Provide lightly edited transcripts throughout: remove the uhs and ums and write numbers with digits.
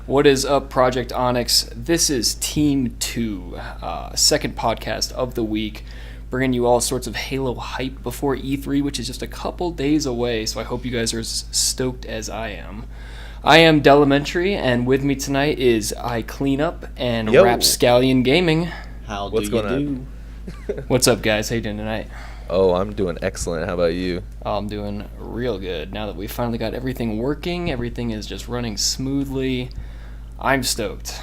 What is up, Project Onyx? This is Team 2, second podcast of the week, bringing you all sorts of Halo hype before E3, which is just a couple days away, so I hope you guys are as stoked as I am. I am Delemetary, and with me tonight is iCleanup and Rapscallion Gaming. What's going on? What's up, guys? How you doing tonight? Oh, I'm doing excellent. How about you? Oh, I'm doing real good. Now that we finally got everything working, everything is just running smoothly. I'm stoked.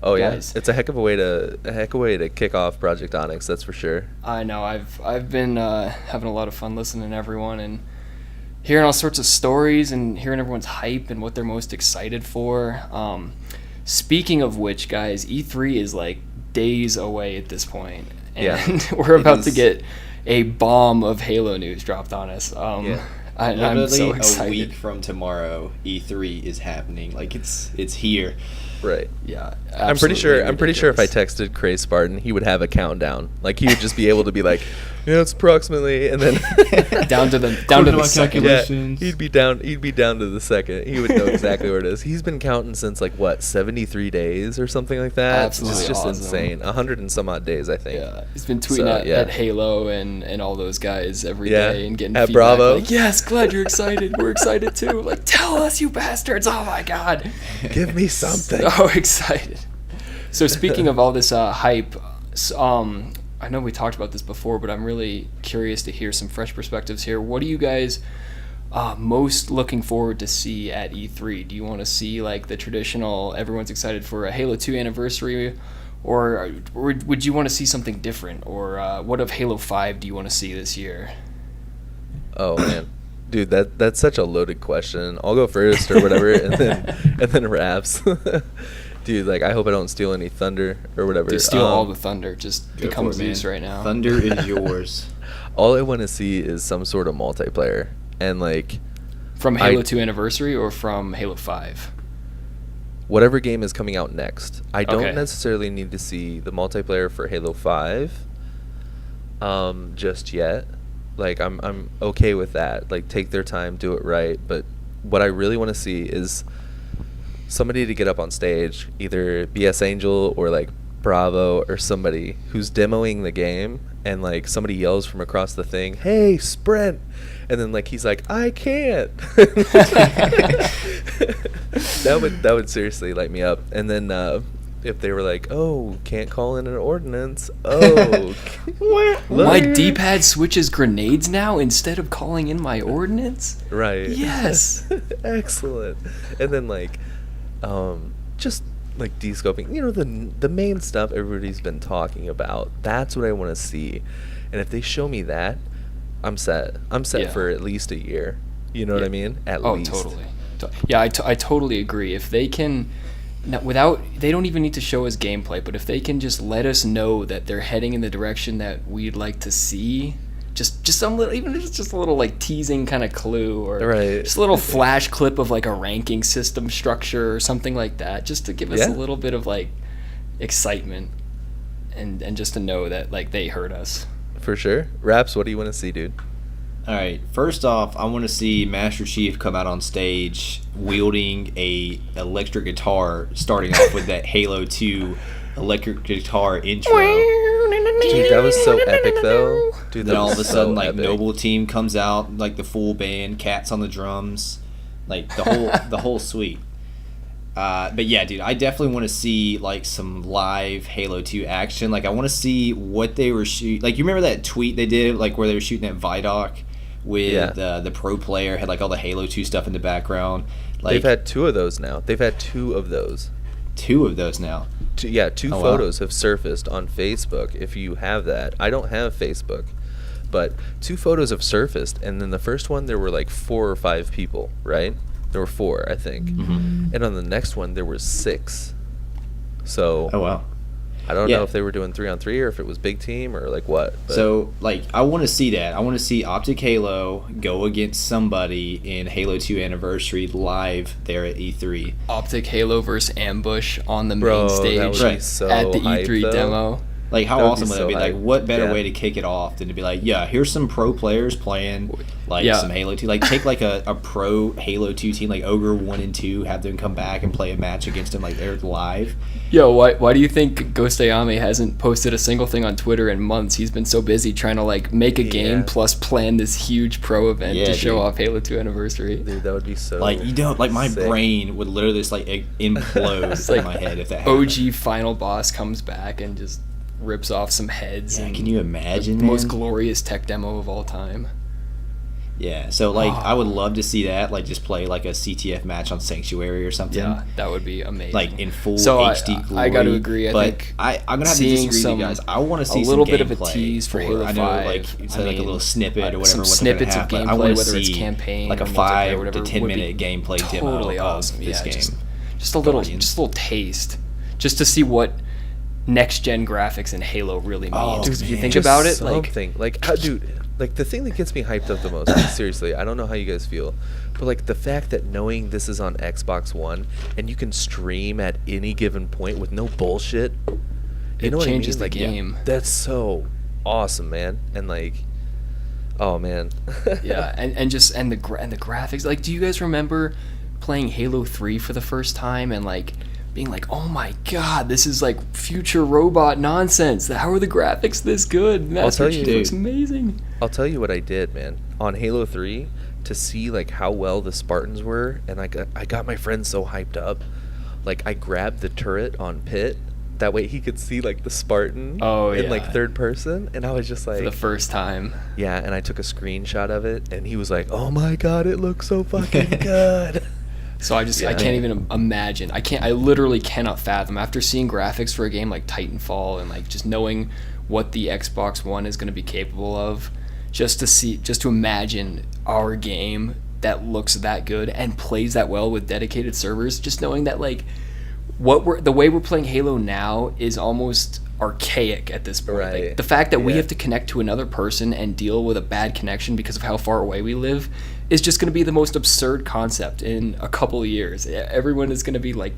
Oh guys. Yeah, it's a heck of a way to kick off Project Onyx. That's for sure. I know. I've been having a lot of fun listening to everyone and hearing all sorts of stories and hearing everyone's hype and what they're most excited for. Speaking of which, guys, E3 is like days away at this point, and we're about to get a bomb of Halo news dropped on us. I'm so excited. A week from tomorrow, E3 is happening. Like it's here. Right. Yeah. I'm pretty sure if I texted Cray Spartan, he would have a countdown. Like he would just be able to be like, yeah, it's approximately, and then down to the second. Yeah, he'd be down to the second. He would know exactly where it is. He's been counting since like what, 73 days or something like that. Absolutely It's just awesome. Insane. 100 and some odd days, I think. Yeah, he's been tweeting at Halo and all those guys every day and getting at feedback. Bravo. Like, yes, glad you're excited. We're excited too. Like, tell us, you bastards! Oh my god, give me something. So excited. So speaking of all this hype, I know we talked about this before, but I'm really curious to hear some fresh perspectives here. What are you guys most looking forward to see at E3? Do you want to see like the traditional, everyone's excited for a Halo 2 anniversary, or would you want to see something different? Or what of Halo 5 do you want to see this year? Oh man, dude, that's such a loaded question. I'll go first or whatever, and then Raps. Dude, like, I hope I don't steal any thunder or whatever. Dude, steal all the thunder. Just become Zeus right now. Thunder is yours. All I want to see is some sort of multiplayer. And, like... From Halo 2 Anniversary or from Halo 5? Whatever game is coming out next. I don't necessarily need to see the multiplayer for Halo 5 just yet. Like, I'm okay with that. Like, take their time, do it right. But what I really want to see is... somebody to get up on stage, either BS Angel or like Bravo or somebody who's demoing the game, and like somebody yells from across the thing, "Hey, sprint!" and then like he's like, "I can't." That would seriously light me up. And then if they were like, "Oh, can't call in an ordnance," my D-pad switches grenades now instead of calling in my ordnance. Right. Yes. Excellent. And then like. Just like de-scoping, the main stuff everybody's been talking about. That's what I want to see, and if they show me that, I'm set. For at least a year. You know what I mean? At least. Oh, totally. Yeah, I totally agree. If they can, they don't even need to show us gameplay, but if they can just let us know that they're heading in the direction that we'd like to see. Just some little, even if it's just a little like teasing kind of clue, or just a little flash clip of like a ranking system structure or something like that, just to give us a little bit of like excitement and just to know that like they heard us. For sure. Raps, what do you want to see, dude? All right. First off, I want to see Master Chief come out on stage wielding a electric guitar, starting off with that Halo 2 electric guitar intro. Dude, that was so epic though. Dude, then all of a sudden, like, epic. Noble Team comes out, like the full band, Cats on the drums, like the whole suite. But yeah, dude, I definitely want to see like some live Halo 2 action. Like, I want to see what they were shooting. Like, you remember that tweet they did, like where they were shooting at Vidoc with the pro player had like all the Halo 2 stuff in the background. Like, they've had two of those now. They've had two of those. Two of those now. Two photos have surfaced on Facebook. If you have that, I don't have Facebook, but two photos have surfaced, and then the first one there were like 4 or 5 people, right? There were 4, I think, and on the next one there were 6. So, I don't know if they were doing 3-on-3 or if it was big team or like what. But. So, like, I want to see that. I want to see Optic Halo go against somebody in Halo 2 Anniversary live there at E3. Optic Halo versus Ambush on the main stage so at the E3 though. demo. Like, how That would be awesome would that so be? Like, hype. what better Yeah. way to kick it off than to be like, yeah, here's some pro players playing, like, Yeah. some Halo 2. Like, take, like, a pro Halo 2 team, like Ogre 1 and 2, have them come back and play a match against them, like, they're live. Yo, why do you think Ghost Ayame hasn't posted a single thing on Twitter in months? He's been so busy trying to like make a game Yeah. plus plan this huge pro event Yeah, to show dude. off Halo 2 anniversary. Dude, that would be so. Like, you don't, like, my sick. brain would literally just, like, implode It's in like my head if that happened. OG final boss comes back and just rips off some heads. Yeah, and can you imagine, the most man? glorious tech demo of all time? Yeah, so, like, I would love to see that, like, just play, like, a CTF match on Sanctuary or something. Yeah, that would be amazing. Like, in full So HD glory. I got to agree. I but think I'm going to have to seeing disagree with you guys. I want to see a little some bit of a gameplay tease for Halo I know, 5. like, it's like a little snippet or whatever. Some what snippets they're of gonna have, but I gameplay, wanna whether it's see, campaign, like a or multiplayer, 5 whatever, to 10 would be minute gameplay totally demo awesome. of this Yeah, game. just a little, Guardians. just a little taste, just to see what next gen graphics in Halo really means. Oh, Because if you man. think Just about it, something like how, dude, like the thing that gets me hyped up the most. Seriously, I don't know how you guys feel, but like the fact that knowing this is on Xbox One and you can stream at any given point with no bullshit. You It know what I changes mean? the Like, game. That's so awesome, man. And like, oh man. yeah, and the the graphics. Like, do you guys remember playing Halo 3 for the first time and like being like, oh my god, this is like future robot nonsense. How are the graphics this good? Master tell you, Chief looks dude. amazing. I'll tell you what I did, man. On Halo 3, to see like how well the Spartans were, and I got my friend so hyped up. Like I grabbed the turret on Pit, that way he could see like the Spartan in like yeah. third person, and I was just like, For the first time. yeah, and I took a screenshot of it, and he was like, oh my god, it looks so fucking good. So I Yeah. can't even imagine. I literally cannot fathom after seeing graphics for a game like Titanfall and like just knowing what the Xbox One is going to be capable of, just to imagine our game that looks that good and plays that well with dedicated servers, just knowing that like the way we're playing Halo now is almost archaic at this point. Right. Like, the fact that we Yeah. have to connect to another person and deal with a bad connection because of how far away we live is just going to be the most absurd concept in a couple of years. Everyone is going to be like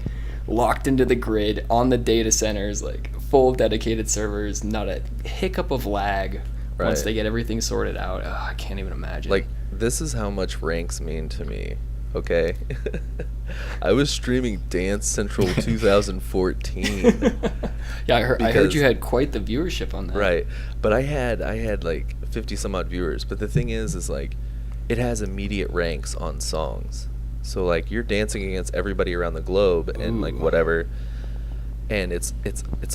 locked into the grid on the data centers, like full of dedicated servers, not a hiccup of lag once Right. they get everything sorted out. I can't even imagine. Like, this is how much ranks mean to me, okay? I was streaming Dance Central 2014. yeah, I heard because- you had quite the viewership on that. Right. But I had like 50 some odd viewers. But the thing is like it has immediate ranks on songs. So like you're dancing against everybody around the globe and like Ooh. whatever. And it's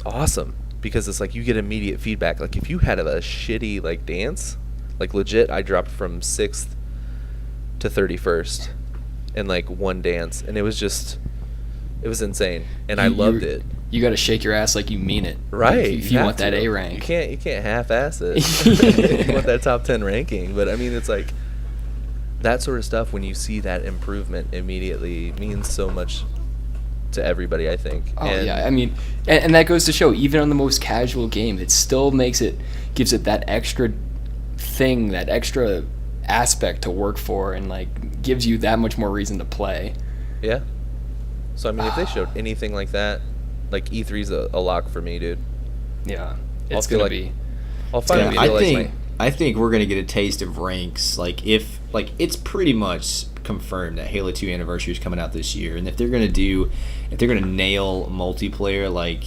awesome because it's like you get immediate feedback. Like if you had a shitty like dance, like legit I dropped from 6th to 31st in like one dance, and it was insane, and I loved it. You got to shake your ass like you mean it. Right. If you have want that to. A rank. You can't half-ass it. If you want that top 10 ranking. But I mean, it's like that sort of stuff. When you see that improvement immediately, means so much to everybody, I think. Oh And yeah, I mean, and that goes to show, even on the most casual game, it still gives it that extra thing, that extra aspect to work for, and like gives you that much more reason to play. yeah. So I mean, if they showed anything like that, like E3's a lock for me, dude. Yeah, I'll it's feel gonna like- be. I'll finally feel like I think we're gonna get a taste of ranks. Like if it's pretty much confirmed that Halo 2 Anniversary is coming out this year, and if they're gonna nail multiplayer, like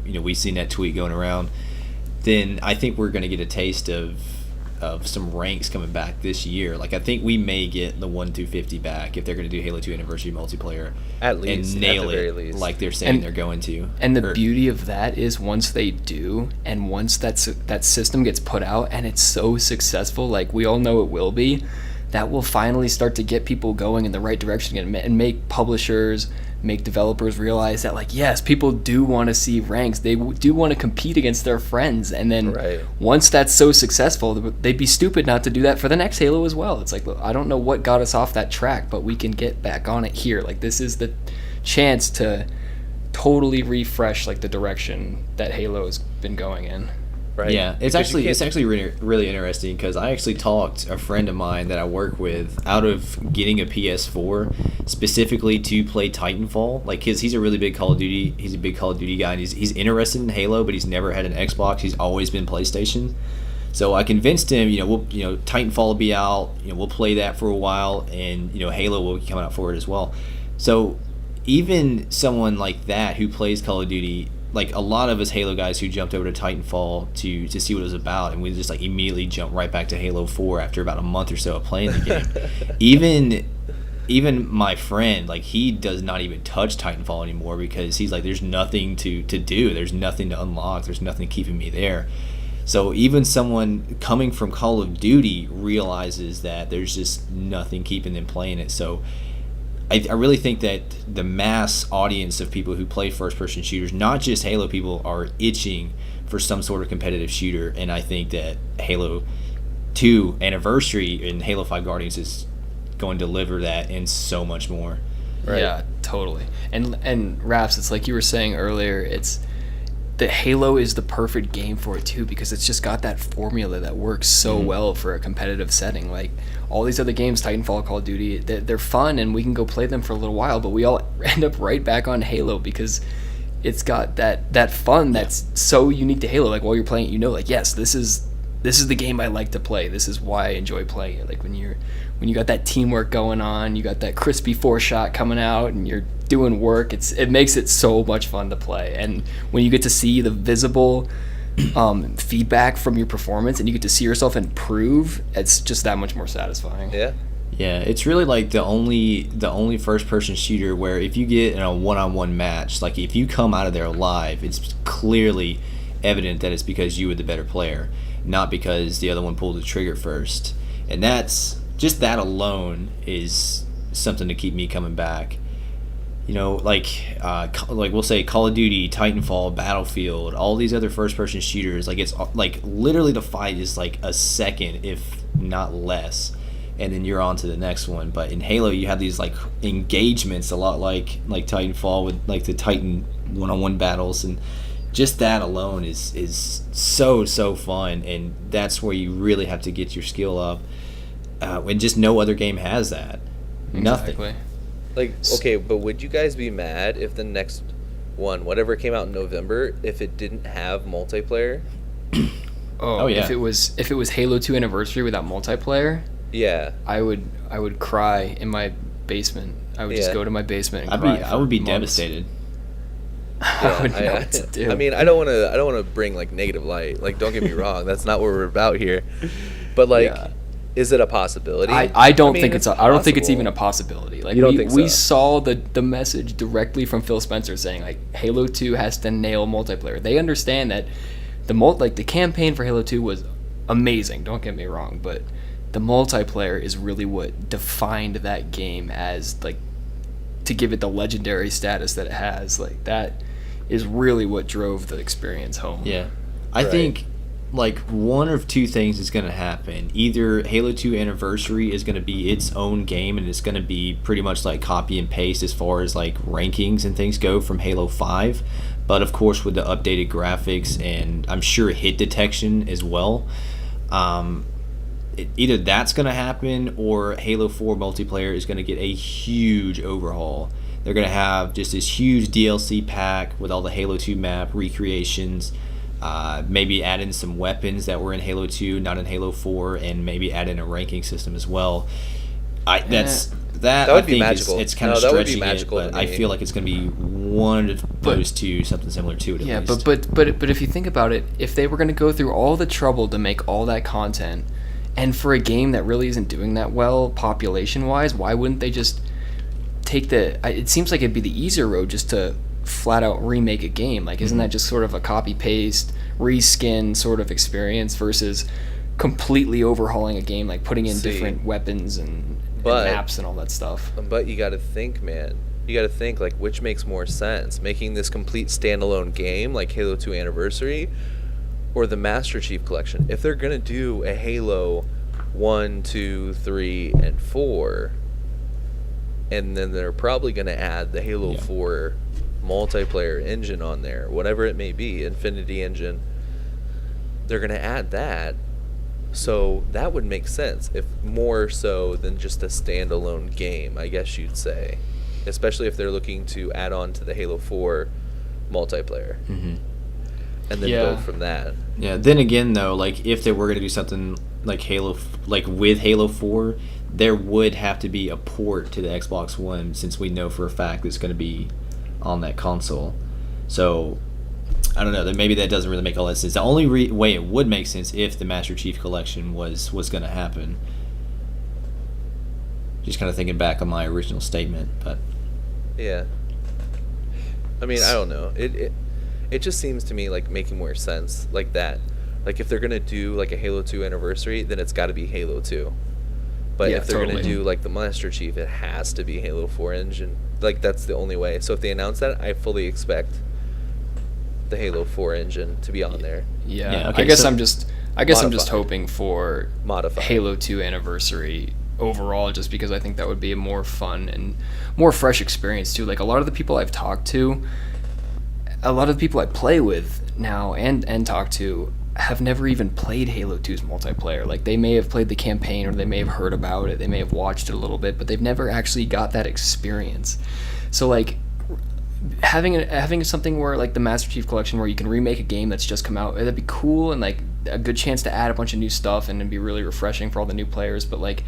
we've seen that tweet going around, then I think we're gonna get a taste of some ranks coming back this year. Like I think we may get the 1 through 50 back if they're gonna do Halo 2 Anniversary multiplayer at least, and nail at the very it least. like they're saying And- they're going to. And the Or- beauty of that is once they do, and once that system gets put out and it's so successful, like we all know it will be, that will finally start to get people going in the right direction and make publishers, make developers realize that, like, yes, people do want to see ranks. They do want to compete against their friends. And then Right. once that's so successful, they'd be stupid not to do that for the next Halo as well. It's like, look, I don't know what got us off that track, but we can get back on it here. Like, this is the chance to totally refresh like the direction that Halo's been going in. right? Yeah, it's Because you actually can't- really interesting because I actually talked a friend of mine that I work with out of getting a PS4 specifically to play Titanfall. Like, he's a really big Call of Duty. He's a big Call of Duty guy, and he's interested in Halo, but he's never had an Xbox. He's always been PlayStation. So I convinced him, Titanfall will be out. We'll play that for a while, and Halo will be coming out for it as well. So even someone like that who plays Call of Duty, like a lot of us Halo guys who jumped over to Titanfall to see what it was about, and we just like immediately jumped right back to Halo 4 after about a month or so of playing the game. Even my friend, like, he does not even touch Titanfall anymore because he's like, there's nothing to do, there's nothing to unlock, there's nothing keeping me there. So even someone coming from Call of Duty realizes that there's just nothing keeping them playing it. So I really think that the mass audience of people who play first-person shooters, not just Halo people, are itching for some sort of competitive shooter, and I think that Halo 2 Anniversary and Halo 5 Guardians is going to deliver that and so much more. Right. Yeah, totally. And Raps, it's like you were saying earlier, it's the Halo is the perfect game for it too, because it's just got that formula that works so well for a competitive setting. Like all these other games, Titanfall, Call of Duty, they're fun and we can go play them for a little while, but we all end up right back on Halo because it's got that fun that's so unique to Halo. Like while you're playing it, like, yes, this is the game I like to play. This is why I enjoy playing it. Like when you got that teamwork going on, you got that crispy 4-shot coming out, and you're doing work. It makes it so much fun to play. And when you get to see the visible feedback from your performance, and you get to see yourself improve, it's just that much more satisfying. Yeah. Yeah, it's really like the only first-person shooter where if you get in a one-on-one match, like if you come out of there alive, it's clearly evident that it's because you were the better player, not because the other one pulled the trigger first. And that's just that alone is something to keep me coming back. Like we'll say Call of Duty, Titanfall, Battlefield, all these other first-person shooters, like it's like literally the fight is like a second, if not less, and then you're on to the next one. But in Halo, you have these like engagements, a lot like Titanfall with like the Titan one-on-one battles, and just that alone is so fun, and that's where you really have to get your skill up. And just no other game has that. Nothing. Exactly. Like, okay, but would you guys be mad if the next one, whatever came out in November, if it didn't have multiplayer? Oh yeah. If it was Halo 2 Anniversary without multiplayer, Yeah. I would cry in my basement. I would just go to my basement and cry. I would be months. devastated. I wouldn't know what to do. I mean, I don't want to bring like negative light. Like, don't get me wrong, that's not what we're about here. But like, Yeah. Is it a possibility? I don't think it's possible. I don't think it's even a possibility. Like You don't think we so? saw the message directly from Phil Spencer saying like Halo 2 has to nail multiplayer. They understand that the campaign for Halo 2 was amazing, don't get me wrong, but the multiplayer is really what defined that game as like to give it the legendary status that it has. Like that is really what drove the experience home. Yeah. I think like one of two things is going to happen. Either Halo 2 Anniversary is going to be its own game and it's going to be pretty much like copy and paste as far as like rankings and things go from Halo 5, but of course with the updated graphics and I'm sure hit detection as well. Either that's going to happen or Halo 4 multiplayer is going to get a huge overhaul. They're going to have just this huge DLC pack with all the Halo 2 map recreations. Maybe add in some weapons that were in Halo 2, not in Halo 4, and maybe add in a ranking system as well. That would be magical. It's kind of stretching it, but I feel like it's going to be one of those two, something similar to it. Yeah, at least. but if you think about it, if they were going to go through all the trouble to make all that content, and for a game that really isn't doing that well population-wise, why wouldn't they just take it seems like it'd be the easier road just to flat out remake a game. Like, isn't that just sort of a copy paste reskin sort of experience versus completely overhauling a game, like putting in different weapons and maps and all that stuff? But you got to think, man. You got to think like which makes more sense, making this complete standalone game like Halo 2 Anniversary or the Master Chief Collection. If they're gonna do a Halo 1, 2, 3, and 4, and then they're probably gonna add the Halo 4 multiplayer engine on there, whatever it may be, Infinity Engine, they're going to add that. So that would make sense, if more so than just a standalone game, I guess you'd say. Especially if they're looking to add on to the Halo 4 multiplayer. Mm-hmm. And then build from that. Yeah, then again, though, like, if they were going to do something like with Halo 4, there would have to be a port to the Xbox One, since we know for a fact it's going to be on that console. So I don't know. Then maybe that doesn't really make all that sense. The only way it would make sense if the Master Chief Collection was going to happen. Just kind of thinking back on my original statement, but yeah. I mean, I don't know. It just seems to me like making more sense like that. Like if they're gonna do like a Halo 2 anniversary, then it's got to be Halo 2. But if they're gonna do like the Master Chief, it has to be Halo 4 engine. Like that's the only way. So if they announce that, I fully expect the Halo 4 engine to be on there. Yeah. Okay, I guess so I'm just hoping for Modified. Halo 2 anniversary overall, just because I think that would be a more fun and more fresh experience too. Like a lot of the people I've talked to, a lot of the people I play with now and talk to have never even played Halo 2's multiplayer. Like they may have played the campaign, or they may have heard about it, they may have watched it a little bit, but they've never actually got that experience. So like having something where like the Master Chief Collection, where you can remake a game that's just come out, that'd be cool, and like a good chance to add a bunch of new stuff, and it'd be really refreshing for all the new players. But like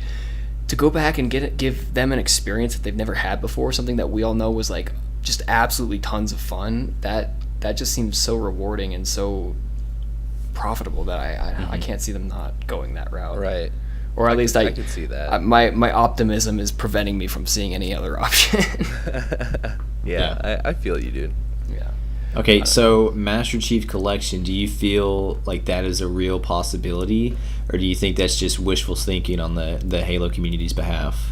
to go back and give them an experience that they've never had before, something that we all know was like just absolutely tons of fun, that just seems so rewarding and so profitable that I can't see them not going that route. Right. Or at least I can see that. My optimism is preventing me from seeing any other option. Yeah. I feel you, dude. Yeah. Okay, so Master Chief Collection, do you feel like that is a real possibility, or do you think that's just wishful thinking on the Halo community's behalf?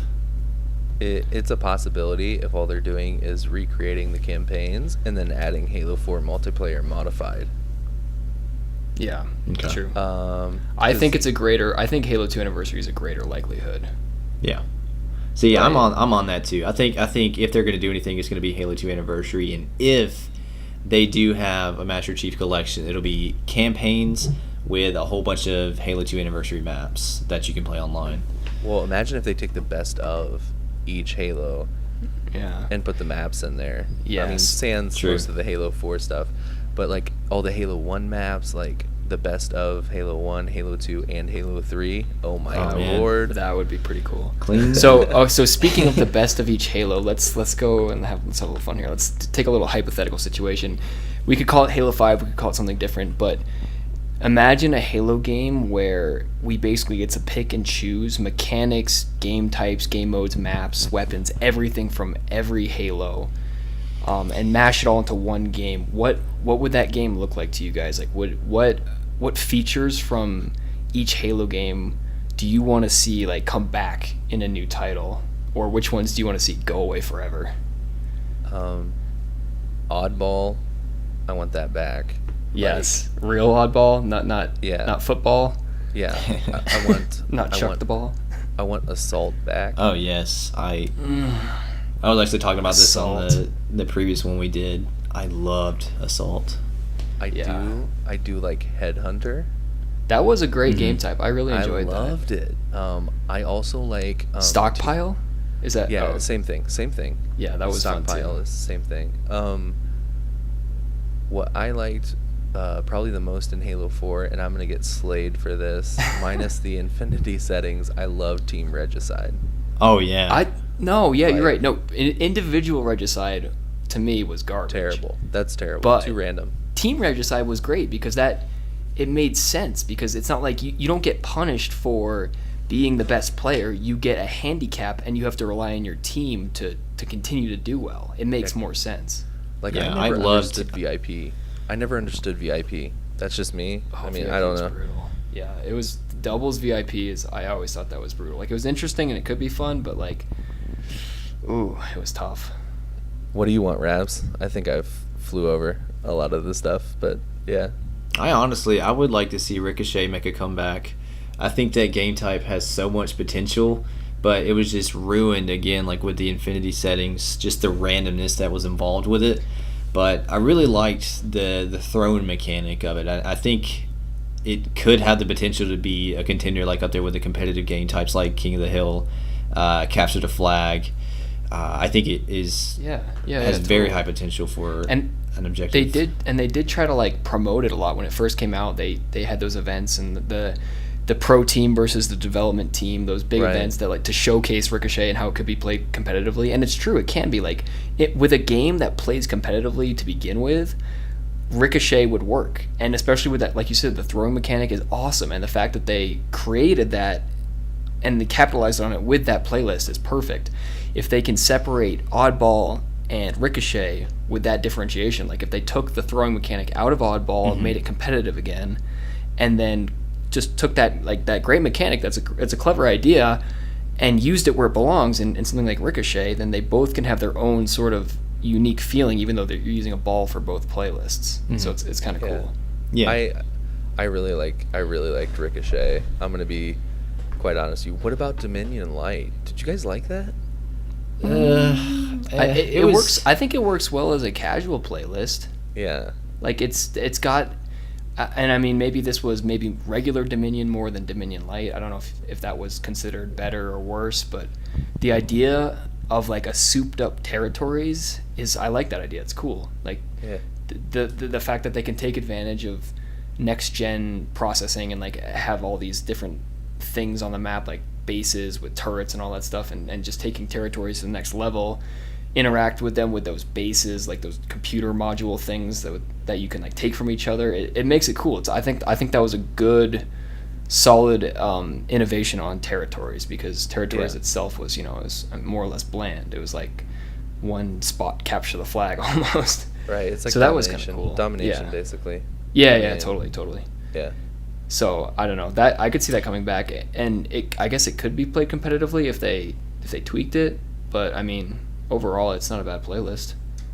It's a possibility if all they're doing is recreating the campaigns and then adding Halo 4 multiplayer modified. Yeah, Okay. true. I think Halo 2 Anniversary is a greater likelihood. Yeah. See, I'm on that too. I think if they're going to do anything, it's going to be Halo 2 Anniversary, and if they do have a Master Chief Collection, it'll be campaigns with a whole bunch of Halo 2 Anniversary maps that you can play online. Well, imagine if they take the best of each Halo Yeah. and put the maps in there. Yes. I mean, sans True. most of the Halo 4 stuff, but like all the Halo 1 maps, like the best of Halo 1, Halo 2, and Halo 3. Oh my man. lord. That would be pretty cool. Clean. So speaking of the best of each Halo, let's go and let's have a little fun here. Let's take a little hypothetical situation. We could call it Halo 5, we could call it something different, but imagine a Halo game where we basically get to pick and choose mechanics, game types, game modes, maps, weapons, everything from every Halo, and mash it all into one game. What would that game look like to you guys? Like, what features from each Halo game do you want to see like come back in a new title, or which ones do you want to see go away forever? Oddball, I want that back. Yes, real oddball, not football. Yeah, I want Not chuck the ball. I want Assault back. Oh yes, I was actually talking about this Assault. on the previous one we did. I loved Assault. I do like Headhunter. That was a great game type. I really enjoyed I loved it. I also like that. Stockpile? Is that? Yeah, oh, same thing. yeah, that was fun Stockpile too. is the same thing. What I liked probably the most in Halo 4, and I'm gonna get slayed for this, minus the Infinity settings, I love Team Regicide. Oh yeah. You're right. No, individual Regicide to me was garbage. Terrible. That's terrible. But Too random. Team Regicide was great because it made sense, because it's not like you don't get punished for being the best player. You get a handicap and you have to rely on your team to continue to do well. It makes more sense. Like Yeah, I I never loved- understood VIP. I never understood VIP. That's just me. Oh, I mean, VIP I don't was know. brutal. Yeah, it was doubles VIP. I always thought that was brutal. Like, it was interesting and it could be fun, but like, ooh, it was tough. What do you want, Raps? I think I've flew over a lot of the stuff, but yeah. I would like to see Ricochet make a comeback. I think that game type has so much potential, but it was just ruined again, like with the Infinity settings, just the randomness that was involved with it. But I really liked the throwing mechanic of it. I think it could have the potential to be a contender, like up there with the competitive game types like King of the Hill, Capture the Flag. I think it is has very high potential for an objective. They did try to like promote it a lot when it first came out. They had those events and the pro team versus the development team, those big events that like to showcase Ricochet and how it could be played competitively. And it's true, it can be like with a game that plays competitively to begin with. Ricochet would work, and especially with that, like you said, the throwing mechanic is awesome, and the fact that they created that and they capitalized on it with that playlist is perfect. If they can separate Oddball and Ricochet with that differentiation, like if they took the throwing mechanic out of Oddball and made it competitive again, and then just took that great mechanic, it's a clever idea, and used it where it belongs in something like Ricochet, then they both can have their own sort of unique feeling, even though you're using a ball for both playlists. So it's kind of cool. Yeah, I really liked Ricochet. I'm gonna be quite honest with you. What about Dominion Light? Did you guys like that? It works. I think it works well as a casual playlist. Yeah, like it's got, and I mean maybe this was regular Dominion more than Dominion Light. I don't know if that was considered better or worse, but the idea of like a souped up territories I like that idea. It's cool. Like the fact that they can take advantage of next gen processing and like have all these different things on the map, like bases with turrets and all that stuff, and just taking territories to the next level, interact with them with those bases, like those computer module things that you can like take from each other. It makes it cool. I think that was a good solid innovation on territories, because territories itself was was more or less bland. It was like one spot capture the flag almost. Right. It's like so that was kind of cool. Domination, basically. Yeah, totally. Yeah. So I don't know, that I could see that coming back, and I guess it could be played competitively if they tweaked it. But I mean, overall, it's not a bad playlist.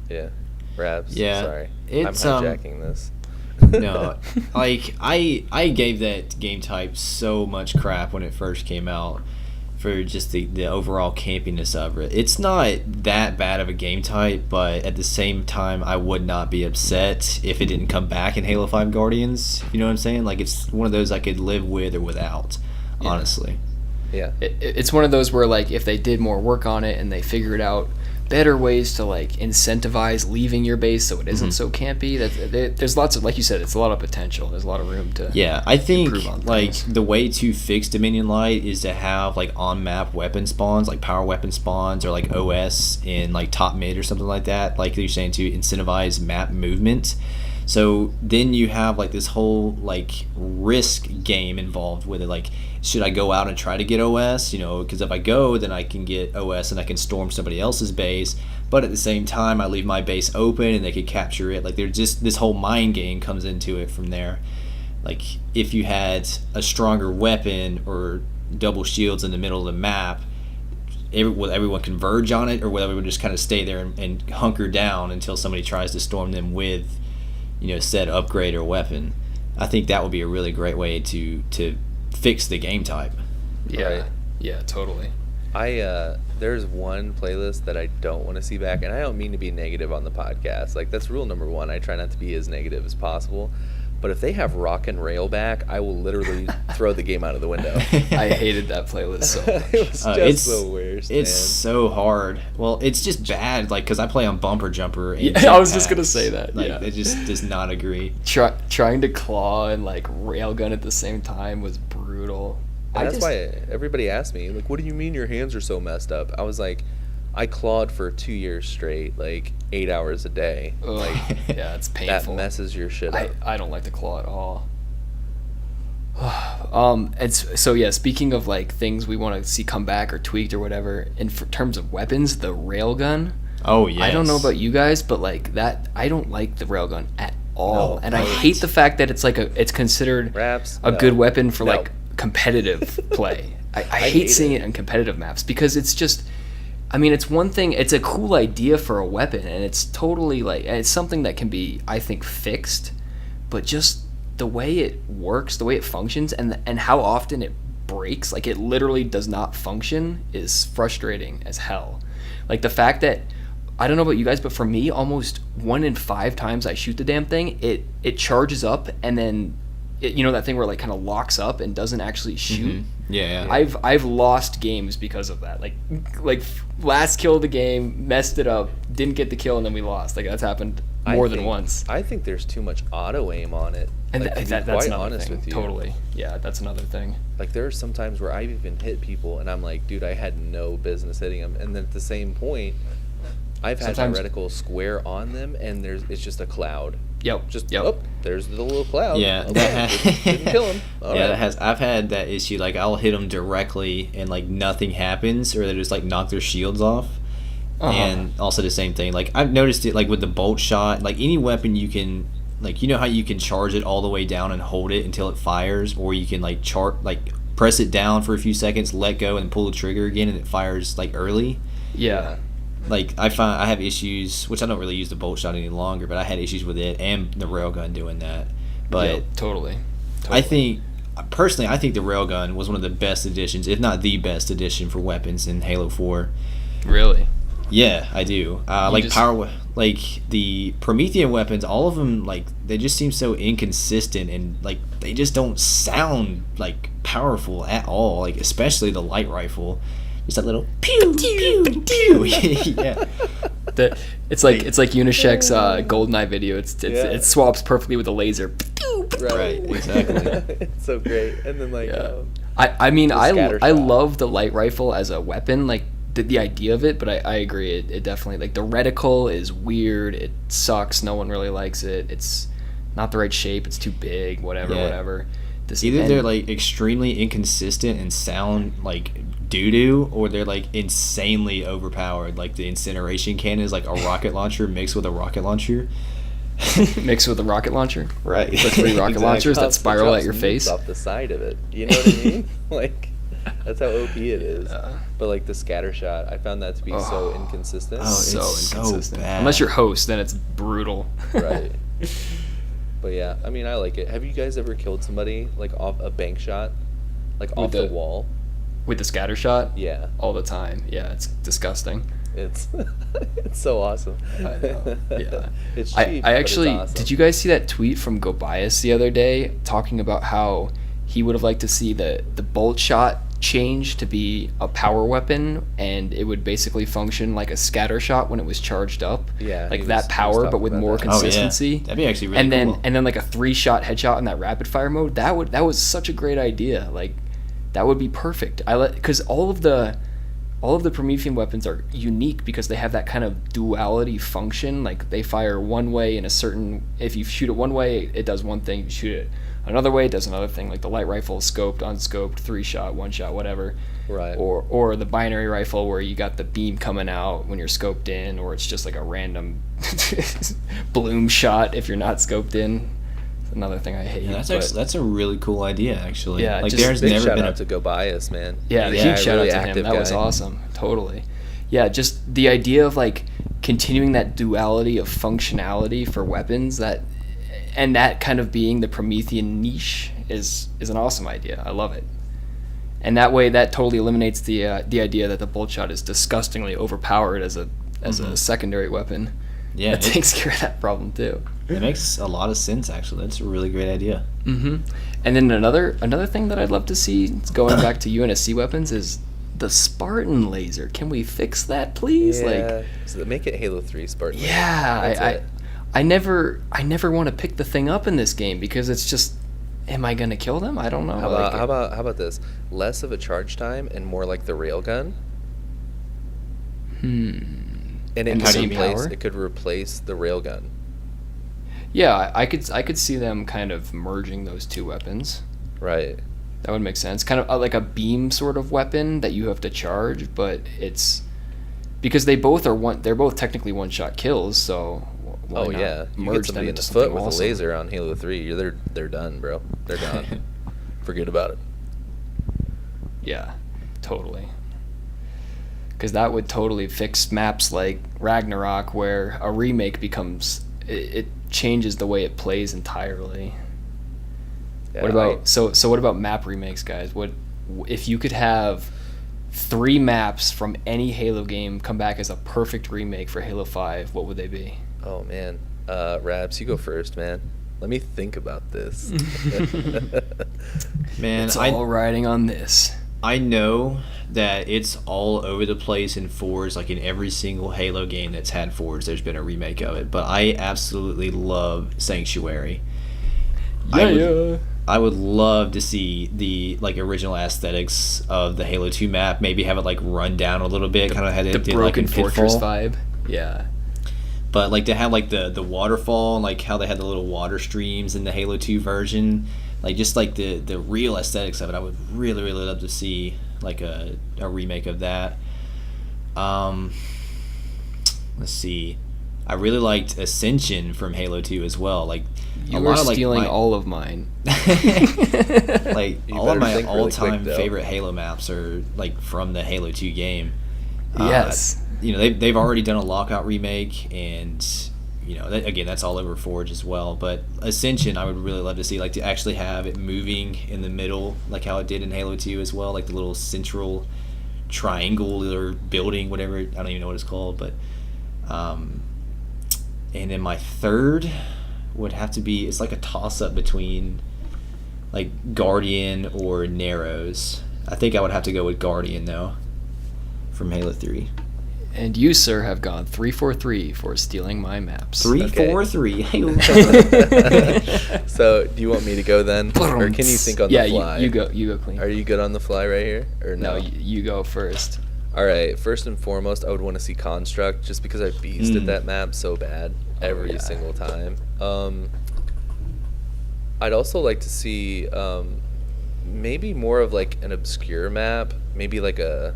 Yeah. Raps. Yeah. Sorry, it's I'm hijacking this. No, like I gave that game type so much crap when it first came out for just the overall campiness of it. It's not that bad of a game type, but at the same time, I would not be upset if it didn't come back in Halo 5 Guardians. You know what I'm saying? Like, it's one of those I could live with or without, honestly. Yeah. It's one of those where, like, if they did more work on it and they figured out better ways to like incentivize leaving your base so it isn't so campy, there's lots of, like you said, it's a lot of potential. There's a lot of room to I think like things. the way to fix Dominion Light is to have like on map weapon spawns, like power weapon spawns, or like OS in like top mid or something like that, like you're saying, to incentivize map movement. So then you have like this whole like risk game involved with it. Like, should I go out and try to get OS? Because if I go, then I can get OS and I can storm somebody else's base. But at the same time, I leave my base open and they could capture it. Like, there's just this whole mind game comes into it from there. Like, if you had a stronger weapon or double shields in the middle of the map, will everyone converge on it, or will everyone just kind of stay there and hunker down until somebody tries to storm them with said upgrade or weapon? I think that would be a really great way to fix the game type. Yeah, totally. There's one playlist that I don't want to see back, and I don't mean to be negative on the podcast. Like, that's rule number one. I try not to be as negative as possible. But if they have Rock and Rail back, I will literally throw the game out of the window. I hated that playlist so much. It was just the worst. It's so hard. Well, it's just bad, like, because I play on Bumper Jumper. And I was just gonna say that. Like, it just does not agree. Trying to claw and like railgun at the same time was brutal. And that's why everybody asked me, like, what do you mean your hands are so messed up? I was like, I clawed for 2 years straight, like 8 hours a day. Like, yeah, it's painful. That messes your shit up. I don't like the claw at all. Speaking of like things we want to see come back or tweaked or whatever, in terms of weapons, the railgun. Oh yeah. I don't know about you guys, but like that, I don't like the railgun at all, and I hate the fact that it's considered a good weapon for like competitive play. I hate seeing it in competitive maps, because it's just, I mean, it's one thing, it's a cool idea for a weapon, and it's totally like, it's something that can be, I think, fixed, but just the way it works, the way it functions, and how often it breaks, like it literally does not function, is frustrating as hell. Like the fact that, I don't know about you guys, but for me, almost 1 in 5 times I shoot the damn thing, it charges up and then that thing where it like kind of locks up and doesn't actually shoot. Yeah. I've lost games because of that. Like last kill of the game, messed it up, didn't get the kill, and then we lost. Like that's happened more than once. I think there's too much auto aim on it. And like, that's quite another honest thing. with you. Totally. Yeah, that's another thing. Like there are some times where I've even hit people and I'm like, dude, I had no business hitting them. And then at the same point, I've had my reticle square on them and it's just a cloud. Yep. There's the little cloud. Yeah, okay, didn't kill him. I've had that issue. Like I'll hit them directly and like nothing happens, or they just like knock their shields off. And also the same thing. Like I've noticed it like with the bolt shot. Like any weapon you can, like how you can charge it all the way down and hold it until it fires, or you can like press it down for a few seconds, let go, and pull the trigger again, and it fires like early. Yeah. Like I have issues, which I don't really use the bolt shot any longer, but I had issues with it and the railgun doing that. But totally. I think personally, I think the railgun was one of the best additions, if not the best addition for weapons in Halo 4. Really? Yeah, I do. Like the Promethean weapons, all of them, like they just seem so inconsistent and like they just don't sound like powerful at all. Like especially the light rifle. Just that little pew pew pew. Yeah. It's like Unishek's GoldenEye video. It swaps perfectly with the laser. Right. Exactly. It's so great. And then like I love the light rifle as a weapon. Like the idea of it, but I agree. It definitely like the reticle is weird. It sucks. No one really likes it. It's not the right shape. It's too big. Whatever. They're like extremely inconsistent and sound like doo-doo, or they're like insanely overpowered. Like the incineration cannon is like a rocket launcher mixed with a rocket launcher. Mixed with a rocket launcher? Right. The 3 rocket launchers that spiral at your face? Off the side of it. You know what I mean? Like, that's how OP it is. But like the scatter shot, I found that to be so inconsistent. So inconsistent. Bad. Unless you're host, then it's brutal. Right. But yeah, I mean, I like it. Have you guys ever killed somebody like off a bank shot? Like off the wall? With the scatter shot? Yeah. All the time. Yeah, it's disgusting. It's so awesome. I know. Yeah. It's cheap, I actually, but it's awesome. Did you guys see that tweet from Gobias the other day talking about how he would have liked to see the bolt shot change to be a power weapon, and it would basically function like a scatter shot when it was charged up. Yeah. Like that power, but with more consistency. Oh, yeah. That'd be actually really cool. And then like a 3-shot headshot in that rapid fire mode. That was such a great idea. Like that would be perfect. Because all of the Promethean weapons are unique because they have that kind of duality function. Like they fire one way in a certain. If you shoot it one way, it does one thing. If you shoot it another way, it does another thing. Like the light rifle, scoped, unscoped, 3-shot, 1-shot, whatever. Right. Or the binary rifle where you got the beam coming out when you're scoped in, or it's just like a random bloom shot if you're not scoped in. It's another thing I hate. Yeah, that's a really cool idea, actually. Yeah, like just there's Big never shout been out to Go Bias, man. Yeah, He's huge a shout really out to him. That active was guy. awesome. Totally. Yeah, just the idea of like continuing that duality of functionality for weapons, and that kind of being the Promethean niche is an awesome idea. I love it. And that way, that totally eliminates the idea that the bolt shot is disgustingly overpowered as a secondary weapon. Yeah, that takes care of that problem too. It makes a lot of sense, actually. That's a really great idea. Mm-hmm. And then another thing that I'd love to see, going back to UNSC weapons, is the Spartan laser. Can we fix that, please? Yeah. So make it Halo 3 Spartan. Yeah, I never want to pick the thing up in this game because it's just, am I gonna kill them? I don't know. How about this? Less of a charge time and more like the railgun. And in the same place, it could replace the railgun. Yeah, I could see them kind of merging those two weapons. Right. That would make sense. Kind of like a beam sort of weapon that you have to charge, but it's because they're both technically one-shot kills. So why not yeah, you merge get somebody them in the into foot something with awesome? a laser on Halo 3. They're done, bro. They're gone. Forget about it. Yeah, totally. Because that would totally fix maps like Ragnarok, where a remake becomes it changes the way it plays entirely. Yeah, What about so what about map remakes, guys? What if you could have 3 maps from any Halo game come back as a perfect remake for Halo 5? What would they be? Oh man, Rabs, you go first, man. Let me think about this. Man, It's all riding on this. I know that it's all over the place in fours, like in every single Halo game that's had fours, there's been a remake of it. But I absolutely love Sanctuary. I would love to see the like original aesthetics of the Halo 2 map. Maybe have it like run down a little bit, kind of had The it did, Broken like in Fortress Pitfall. vibe. Yeah. But like to have like the waterfall and like how they had the little water streams in the Halo 2 version, like just like the real aesthetics of it, I would really really love to see like a remake of that. Let's see. I really liked Ascension from Halo 2 as well. Like You a were lot of like stealing my, all of mine. like You all of better my think really all-time quick, though. favorite Halo maps are like from the Halo 2 game. Yes. You know, they've already done a Lockout remake, and you know, again, that's all over Forge as well. But Ascension, I would really love to see, like to actually have it moving in the middle, like how it did in Halo 2 as well, like the little central triangle or building, whatever. I don't even know what it's called, but and then my third would have to be, it's like a toss-up between like Guardian or Narrows. I think I would have to go with Guardian though, from Halo 3. And you, sir, have gone 3-for-3 for stealing my maps. 3-4-3. So, do you want me to go then, or can you think on the fly? Yeah, you go. You go clean. Are you good on the fly right here, or no? No, you go first. All right. First and foremost, I would want to see Construct, just because I beasted that map so bad every yeah. single time. I'd also like to see maybe more of like an obscure map, maybe like a.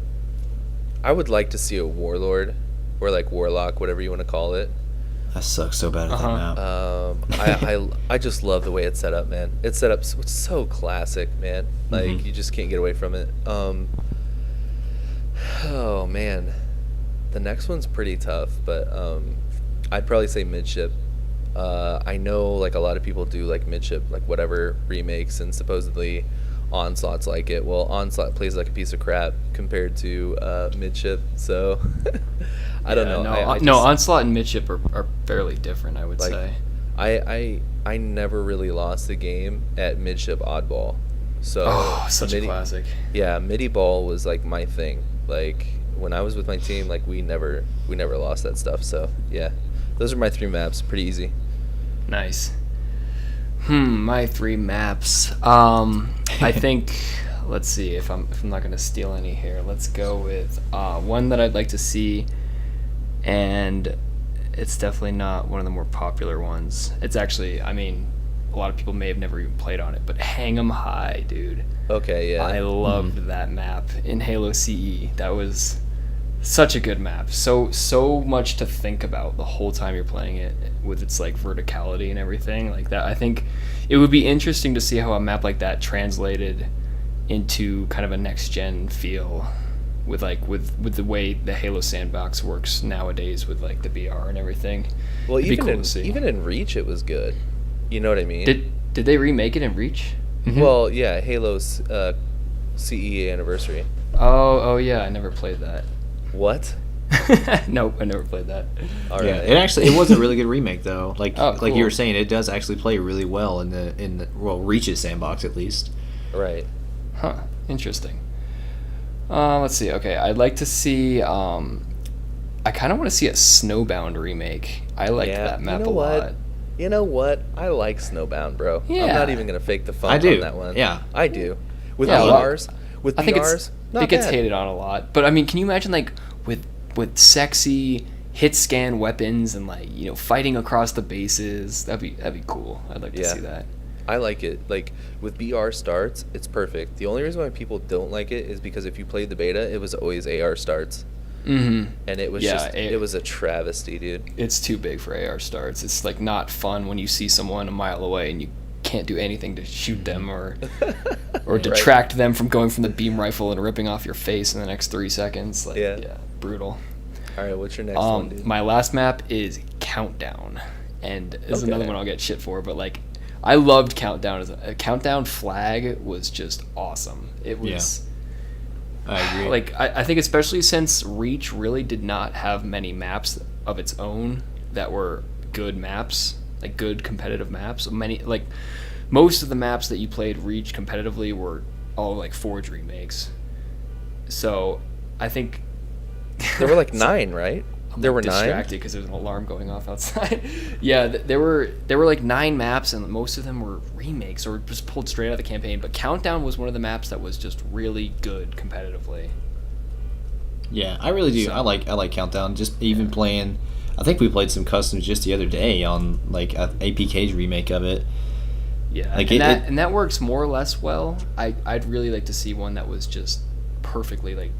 I would like to see a Warlord, or like Warlock, whatever you want to call it. I suck so bad at that map. I just love the way it's set up, man. It's set up so classic, man. Like you just can't get away from it. Oh man, the next one's pretty tough, but I'd probably say Midship. I know like a lot of people do like Midship, like whatever remakes, and supposedly Onslaught's like it. Well, Onslaught plays like a piece of crap compared to Midship, so I don't know. No, Onslaught and Midship are fairly different, I would Like, say. I never really lost a game at Midship Oddball. So Such a classic. Yeah, Midi Ball was like my thing. Like when I was with my team, like we never lost that stuff. So yeah, those are my 3 maps. Pretty easy. Nice. My 3 maps. I think. Let's see if I'm not gonna steal any here. Let's go with one that I'd like to see, and it's definitely not one of the more popular ones. It's actually, I mean, a lot of people may have never even played on it, but Hang 'em High, dude. Okay, yeah. I loved that map in Halo CE. That was such a good map. So much to think about the whole time you're playing it, with its like verticality and everything like that. I think it would be interesting to see how a map like that translated into kind of a next gen feel with the way the Halo sandbox works nowadays with like the BR and everything. Well, It'd be even cool to see. even in Reach, it was good. You know what I mean? Did they remake it in Reach? Well, yeah, Halo's CE anniversary. Oh yeah, I never played that. What? Nope, I never played that. All right. Yeah, it was a really good remake though. Like Oh, like you cool. were saying, it does actually play really well in the Reach's sandbox at least. Right. Huh. Interesting. Let's see. Okay, I'd like to see. I kind of want to see a Snowbound remake. I liked Yeah, that map you know a what? lot. You know what? I like Snowbound, bro. I'm Yeah. not even gonna fake the fun I do. on that one. Yeah. I do. With Yeah, well, BRs, with I think BRs, not it gets bad. hated on a lot, but I mean, can you imagine like with sexy hit scan weapons and like fighting across the bases? That'd be cool. I'd like to Yeah. see that. I like it. Like with BR starts, it's perfect. The only reason why people don't like it is because if you played the beta, it was always AR starts, Mm-hmm. and it was it was a travesty, dude. It's too big for AR starts. It's like not fun when you see someone a mile away and you can't do anything to shoot them or detract them from going from the beam rifle and ripping off your face in the next 3 seconds. Like, Yeah. brutal. All right, what's your next one, dude? My last map is Countdown, and this is another Okay. one I'll get shit for, but like I loved Countdown. As a Countdown flag was just awesome. It was. I agree. Like I think especially since Reach really did not have many maps of its own that were good maps. like good competitive maps. Most of the maps that you played Reach competitively were all like Forge remakes. So I think There were like 9, right? There were 9. Distracted because there's an alarm going off outside. Yeah, there were like 9 maps, and most of them were remakes or just pulled straight out of the campaign. But Countdown was one of the maps that was just really good competitively. Yeah, I really do. So- I like Countdown. Just even playing, I think we played some customs just the other day on like APK's remake of it. Yeah, Like and that works more or less well. I'd really like to see one that was just perfectly like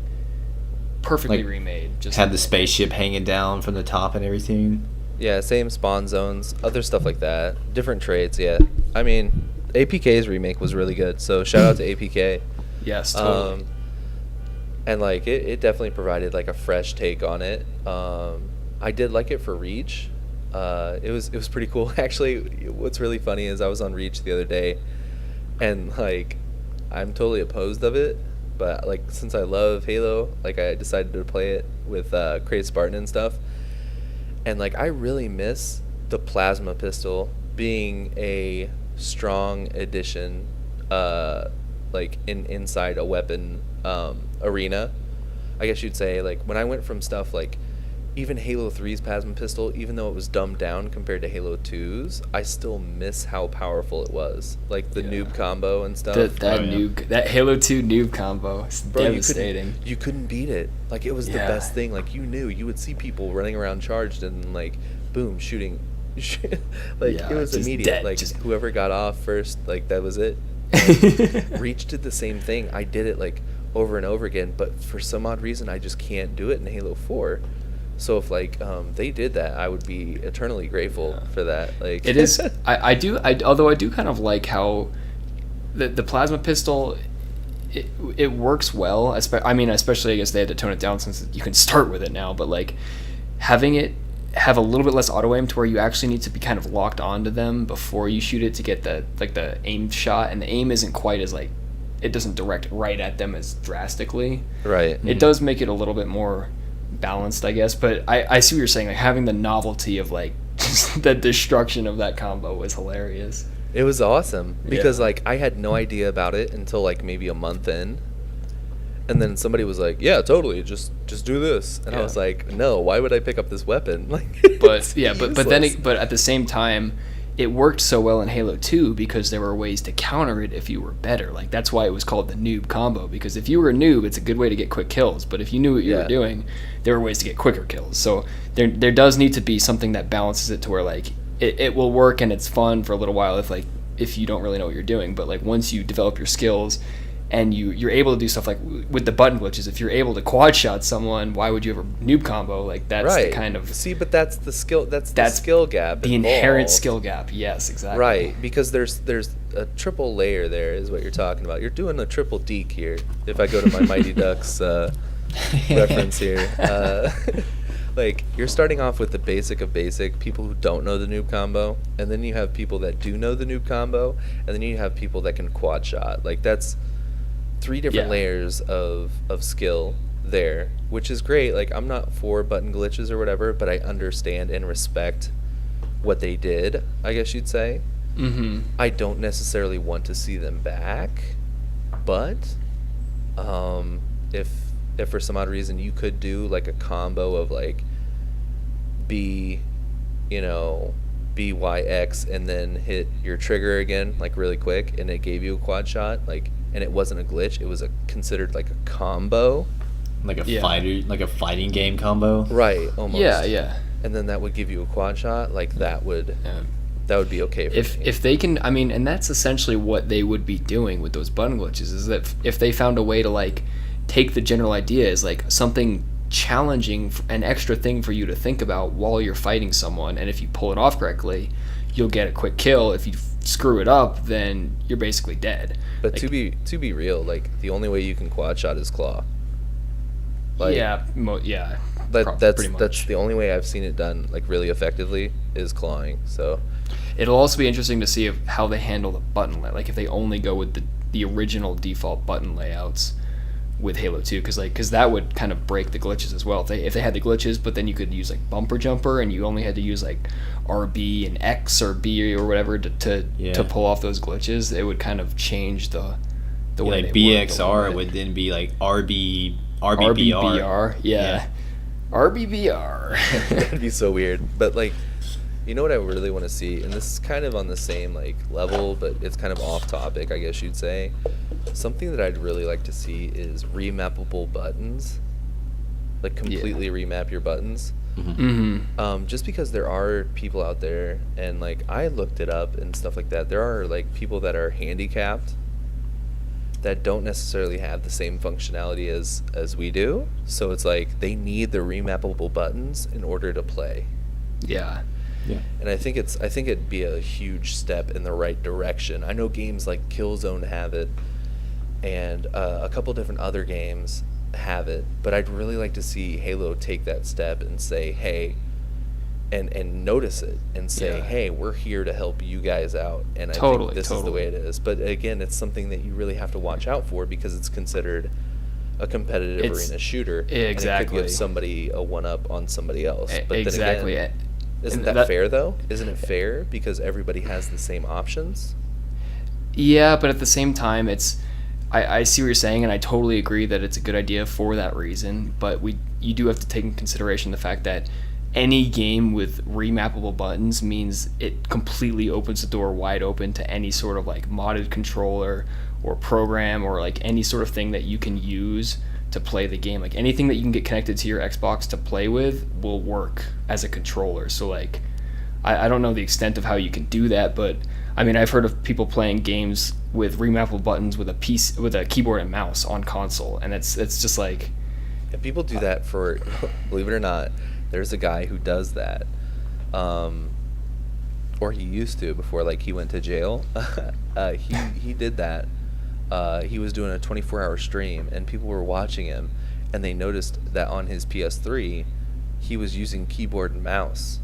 remade. Just had the spaceship hanging down from the top and everything. Yeah, same spawn zones, other stuff like that. Different traits, yeah. I mean, APK's remake was really good, so shout out to APK. Yes, totally. And like it definitely provided like a fresh take on it. I did like it for Reach. It was pretty cool. Actually, what's really funny is I was on Reach the other day, and like I'm totally opposed of it, but like since I love Halo, like I decided to play it with Crate Spartan and stuff. And like I really miss the plasma pistol being a strong addition, like inside a weapon arena. I guess you'd say like when I went from stuff like even Halo 3's plasma pistol, even though it was dumbed down compared to Halo 2's, I still miss how powerful it was. Like the noob combo and stuff. That Halo 2 noob combo is devastating. You couldn't beat it. Like it was the best thing. Like you would see people running around charged and like boom shooting. Like it was immediate. Dead. Like whoever got off first, like that was it. Reach did the same thing. I did it like over and over again, but for some odd reason I just can't do it in Halo 4. So if like they did that, I would be eternally grateful for that. Like it is. Although I do kind of like how the plasma pistol it works well. Especially I guess they had to tone it down since you can start with it now. But like having it have a little bit less auto aim to where you actually need to be kind of locked onto them before you shoot it to get the aim shot, and the aim isn't quite as like it doesn't direct right at them as drastically. Right. It does make it a little bit more balanced, I guess, but I see what you're saying. Like having the novelty of like just the destruction of that combo was hilarious. It was awesome because like I had no idea about it until like maybe a month in, and then somebody was like, "Yeah, totally, just do this," and I was like, "No, why would I pick up this weapon?" Like, but at the same time, it worked so well in Halo 2 because there were ways to counter it if you were better. Like that's why it was called the noob combo, because if you were a noob, it's a good way to get quick kills. But if you knew what you were doing, there were ways to get quicker kills. So there does need to be something that balances it to where like it will work and it's fun for a little while if you don't really know what you're doing. But like once you develop your skills and you're able to do stuff like with the button glitches, if you're able to quad shot someone, why would you ever noob combo? Like that's the kind of but that's the skill. That's the skill gap. The inherent skill gap. Yes, exactly. Right, because there's a triple layer there is what you're talking about. You're doing a triple deke here. If I go to my Mighty Ducks reference here, like you're starting off with the basic of basic. People who don't know the noob combo, and then you have people that do know the noob combo, and then you have people that can quad shot. Like that's 3 different layers of skill there, which is great. Like I'm not for button glitches or whatever, but I understand and respect what they did, I guess you'd say. Mm-hmm. I don't necessarily want to see them back, but if for some odd reason you could do like a combo of like BYX and then hit your trigger again like really quick, and it gave you a quad shot, like, and it wasn't a glitch, it was considered like a combo, like a fighting game combo, right? Almost. Yeah. And then that would give you a quad shot, like that would be okay for me. If they can, and that's essentially what they would be doing with those button glitches, is that if they found a way to like take the general idea as like something challenging, an extra thing for you to think about while you're fighting someone, and if you pull it off correctly, you'll get a quick kill. If you screw it up, then you're basically dead. But like, to be real, like the only way you can quad shot is claw. Like, that's the only way I've seen it done like really effectively is clawing. So it'll also be interesting to see how they handle the button layout. Like if they only go with the original default button layouts, with Halo 2, because that would kind of break the glitches as well. If they had the glitches, but then you could use like bumper jumper, and you only had to use like RB and X or B or whatever to pull off those glitches, it would kind of change the way like they BXR would then be like RBBR. Yeah. RBBR. That'd be so weird. But like, you know what I really want to see, and this is kind of on the same like level, but it's kind of off topic, I guess you'd say. Something that I'd really like to see is remappable buttons. Like completely remap your buttons. Just because there are people out there, and like I looked it up and stuff like that, there are like people that are handicapped that don't necessarily have the same functionality as we do. So it's like they need the remappable buttons in order to play. Yeah. And I think it'd be a huge step in the right direction. I know games like Killzone have it, and a couple different other games have it, but I'd really like to see Halo take that step and say, hey, and notice it and say, hey, we're here to help you guys out, and I think this is the way it is. But again, it's something that you really have to watch out for, because it's considered a competitive arena shooter. Exactly. And it could give somebody a one-up on somebody else. But exactly. Then again, isn't that fair, though? Isn't it fair because everybody has the same options? Yeah, but at the same time, I see what you're saying, and I totally agree that it's a good idea for that reason. But you do have to take in consideration the fact that any game with remappable buttons means it completely opens the door wide open to any sort of like modded controller or program or like any sort of thing that you can use to play the game. Like anything that you can get connected to your Xbox to play with will work as a controller. So like I don't know the extent of how you can do that, but I mean, I've heard of people playing games with remappable buttons with a keyboard and mouse on console, and it's just like, and people do that for, believe it or not, there's a guy who does that, or he used to before like he went to jail. He did that. He was doing a 24-hour stream, and people were watching him, and they noticed that on his PS3 he was using keyboard and mouse,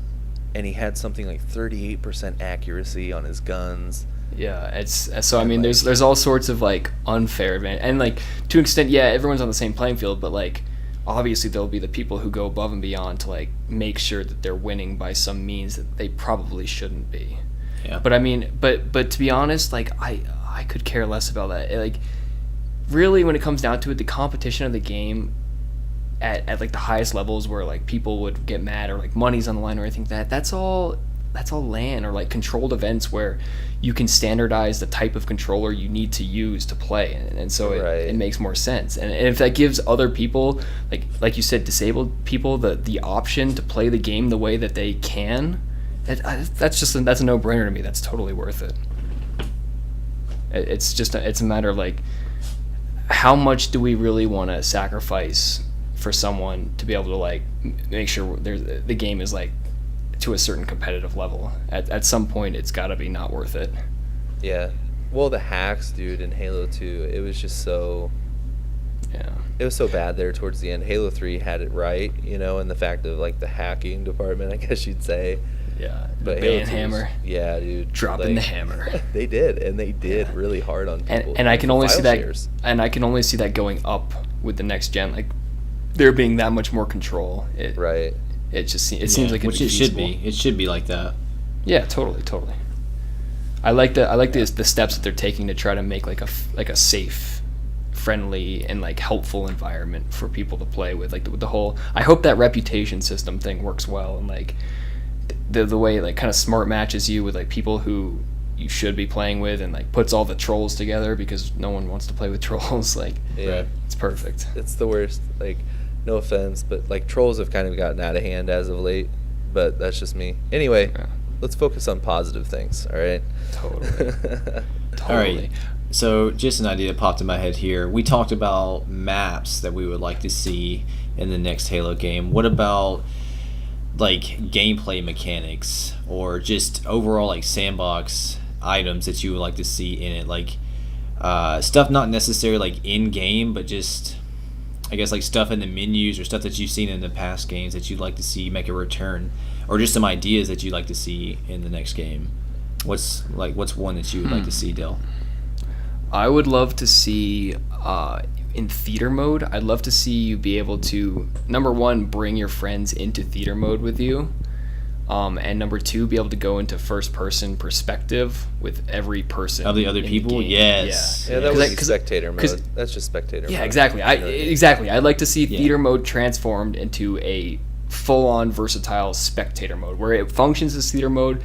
and he had something like 38% accuracy on his guns. Yeah, it's so I mean, there's all sorts of like unfair advantage, and like to an extent, yeah, everyone's on the same playing field, but like obviously there'll be the people who go above and beyond to like make sure that they're winning by some means that they probably shouldn't be. Yeah. But I mean, but to be honest, like I could care less about that. Like really, when it comes down to it, the competition of the game at like the highest levels where like people would get mad or like money's on the line or anything, that's all LAN or like controlled events where you can standardize the type of controller you need to use to play, and so it makes more sense. And if that gives other people, like you said, disabled people the option to play the game the way that they can, that's a no-brainer to me. That's totally worth it. It's a matter of like, how much do we really want to sacrifice for someone to be able to like make sure the game is like to a certain competitive level. At some point it's got to be not worth it. Yeah. Well, the hacks, dude, in Halo 2, it was just so... Yeah. It was so bad there towards the end. Halo 3 had it right, you know, in the fact of, like, the hacking department, I guess you'd say. Yeah. But Halo 2 hammer. Yeah, dude. Dropping the hammer. They did, and they did really hard on people. And I can only see that... And I can only see that going up with the next gen. Like, there being that much more control. Right. It seems like which it should be. It should be like that. Yeah, totally. I like the steps that they're taking to try to make like a safe, friendly, and like helpful environment for people to play with. Like the whole. I hope that reputation system thing works well, and like the way it like kind of smart matches you with like people who you should be playing with, and like puts all the trolls together because no one wants to play with trolls. Like, yeah, it's perfect. It's the worst. Like, no offense, but like trolls have kind of gotten out of hand as of late, but that's just me. Anyway, let's focus on positive things, all right? Totally. All right. So just an idea popped in my head here. We talked about maps that we would like to see in the next Halo game. What about like gameplay mechanics or just overall like sandbox items that you would like to see in it? Like stuff not necessarily like in game, but just I guess like stuff in the menus or stuff that you've seen in the past games that you'd like to see make a return, or just some ideas that you'd like to see in the next game. What's one that you would like to see, Dale? I would love to see in theater mode, I'd love to see you be able to, number one, bring your friends into theater mode with you. And number two, be able to go into first person perspective with every person of the other people. Yes. Yeah, that was spectator mode. That's just spectator mode. Yeah, exactly. I'd like to see theater mode transformed into a full-on versatile spectator mode where it functions as theater mode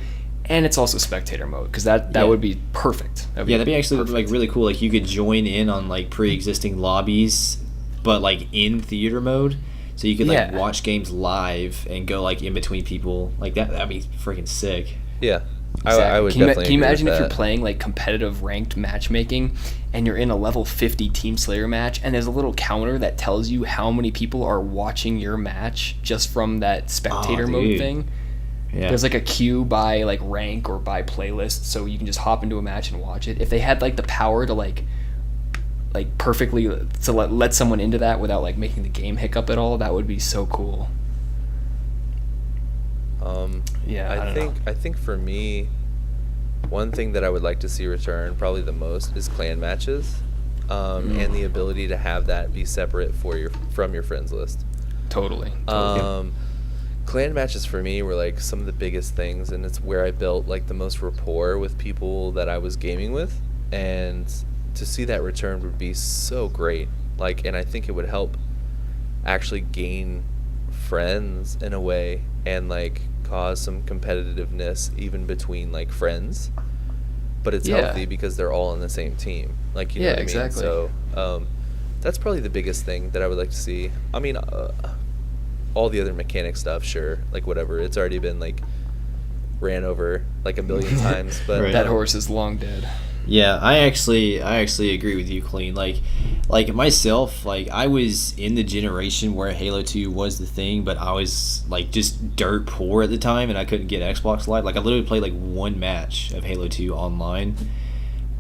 and it's also spectator mode, because that would be perfect. That'd be actually perfect. Like really cool. Like you could join in on like pre-existing lobbies, but like in theater mode. So you could like watch games live and go like in between people like that. That'd be freaking sick. Yeah, exactly. I would. Can you imagine if you're playing like competitive ranked matchmaking and you're in a level 50 Team Slayer match and there's a little counter that tells you how many people are watching your match just from that spectator mode thing? Yeah. There's like a queue by like rank or by playlist, so you can just hop into a match and watch it. If they had like the power to like perfectly to let someone into that without like making the game hiccup at all, that would be so cool. I think for me, one thing that I would like to see return probably the most is clan matches, and the ability to have that be separate from your friends list. Totally. Clan matches for me were like some of the biggest things, and it's where I built like the most rapport with people that I was gaming with, and to see that return would be so great. Like, and I think it would help actually gain friends in a way, and like cause some competitiveness even between like friends, but it's healthy because they're all on the same team, like, you know what I mean? Exactly. So that's probably the biggest thing that I would like to see. I mean, all the other mechanic stuff, sure, like whatever, it's already been like ran over like a million times, but that horse is long dead. Yeah, I actually agree with you, Clean. Like myself, like I was in the generation where Halo 2 was the thing, but I was like just dirt poor at the time, and I couldn't get Xbox Live. Like I literally played like one match of Halo 2 online.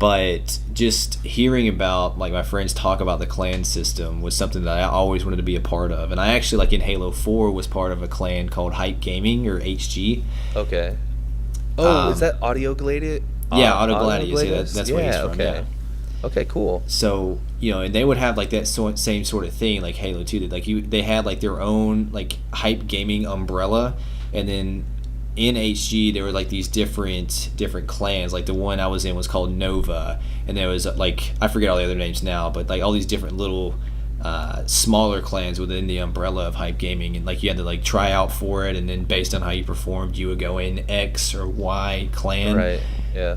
But just hearing about like my friends talk about the clan system was something that I always wanted to be a part of. And I actually, like in Halo 4, was part of a clan called Hype Gaming, or HG. Okay. Oh, is that Audio Gladiator? Yeah, Auto Gladius. Yeah, that's where he's from. Okay. Yeah. Okay, cool. So, and they would have like that same sort of thing like Halo 2 did. Like they had like their own like Hype Gaming umbrella, and then in HG there were like these different clans. Like the one I was in was called Nova, and there was like, I forget all the other names now, but like all these different little smaller clans within the umbrella of Hype Gaming, and like you had to like try out for it, and then based on how you performed you would go in X or Y clan. Right. Yeah.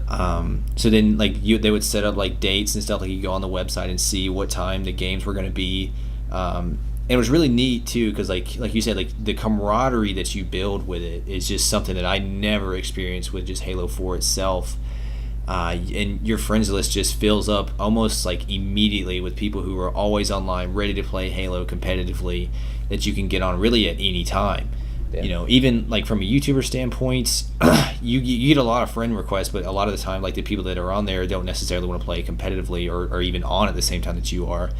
So then like they would set up like dates and stuff. Like you go on the website and see what time the games were going to be. And it was really neat too, because like you said, like the camaraderie that you build with it is just something that I never experienced with just Halo 4 itself. And your friends list just fills up almost like immediately with people who are always online, ready to play Halo competitively, that you can get on really at any time. Yeah. Even like from a YouTuber standpoint, you get a lot of friend requests, but a lot of the time, like the people that are on there don't necessarily want to play competitively or even on at the same time that you are.